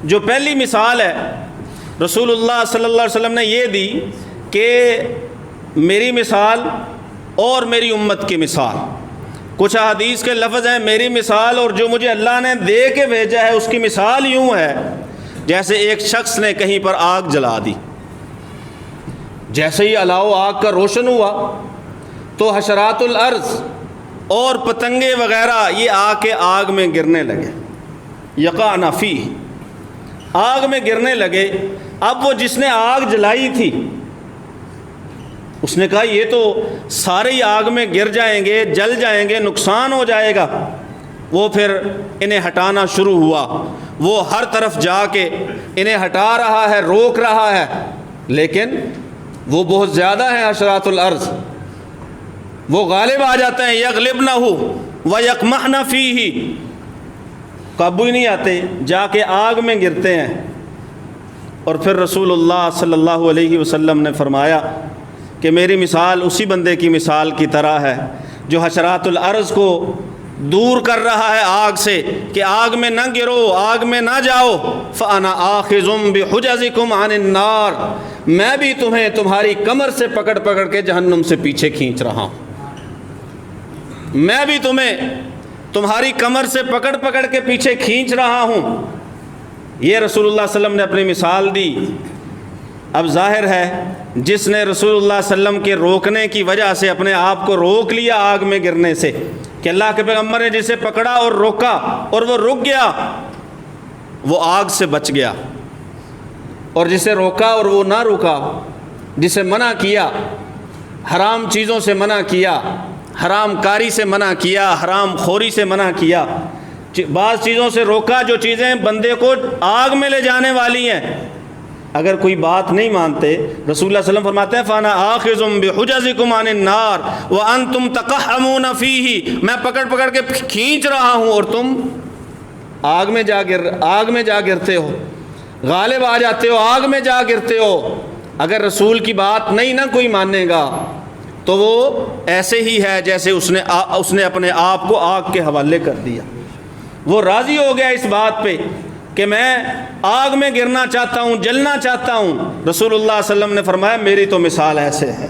جو پہلی مثال ہے رسول اللہ صلی اللہ علیہ وسلم نے یہ دی کہ میری مثال اور میری امت کی مثال. کچھ احادیث کے لفظ ہیں میری مثال اور جو مجھے اللہ نے دے کے بھیجا ہے اس کی مثال یوں ہے جیسے ایک شخص نے کہیں پر آگ جلا دی. جیسے ہی الاؤ آگ کا روشن ہوا تو حشرات الارض اور پتنگے وغیرہ یہ آ کے آگ میں گرنے لگے. یقعن فیہ، آگ میں گرنے لگے. اب وہ جس نے آگ جلائی تھی اس نے کہا یہ تو سارے ہی آگ میں گر جائیں گے، جل جائیں گے، نقصان ہو جائے گا. وہ پھر انہیں ہٹانا شروع ہوا. وہ ہر طرف جا کے انہیں ہٹا رہا ہے، روک رہا ہے، لیکن وہ بہت زیادہ ہیں حشرات الارض. وہ غالب آ جاتے ہیں. یغلبنہ ویقمحن فیہ، قابو ہی نہیں آتے، جا کے آگ میں گرتے ہیں. اور پھر رسول اللہ صلی اللہ علیہ وسلم نے فرمایا کہ میری مثال اسی بندے کی مثال کی طرح ہے جو حشرات الارض کو دور کر رہا ہے آگ سے کہ آگ میں نہ گرو، آگ میں نہ جاؤ. فَأَنَا آخِذٌ بِحُجَزِكُمْ عَنِ النَّارِ، میں بھی تمہیں تمہاری کمر سے پکڑ پکڑ کے جہنم سے پیچھے کھینچ رہا ہوں. میں بھی تمہیں تمہاری کمر سے پکڑ پکڑ کے پیچھے کھینچ رہا ہوں. یہ رسول اللہ صلی اللہ علیہ وسلم نے اپنی مثال دی. اب ظاہر ہے جس نے رسول اللہ صلی اللہ علیہ وسلم کے روکنے کی وجہ سے اپنے آپ کو روک لیا آگ میں گرنے سے، کہ اللہ کے پیغمبر نے جسے پکڑا اور روکا اور وہ رک گیا، وہ آگ سے بچ گیا. اور جسے روکا اور وہ نہ رکا، جسے منع کیا، حرام چیزوں سے منع کیا، حرام کاری سے منع کیا، حرام خوری سے منع کیا، بعض چیزوں سے روکا جو چیزیں بندے کو آگ میں لے جانے والی ہیں، اگر کوئی بات نہیں مانتے رسول اللہ صلی اللہ علیہ وسلم فرماتے ہیں فَأَنَا آخِذٌ بِحُجَزِكُمْ عَنِ النَّارِ وَأَنْتُمْ تَقَحَّمُونَ فِيهِ، میں پکڑ پکڑ کے کھینچ رہا ہوں اور تم آگ میں جا گرتے ہو، غالب آ جاتے ہو، آگ میں جا گرتے ہو. اگر رسول کی بات نہیں نہ کوئی مانے گا تو وہ ایسے ہی ہے جیسے اس نے اپنے آپ کو آگ کے حوالے کر دیا. وہ راضی ہو گیا اس بات پہ کہ میں آگ میں گرنا چاہتا ہوں، جلنا چاہتا ہوں. رسول اللہ صلی اللہ علیہ وسلم نے فرمایا میری تو مثال ایسے ہے.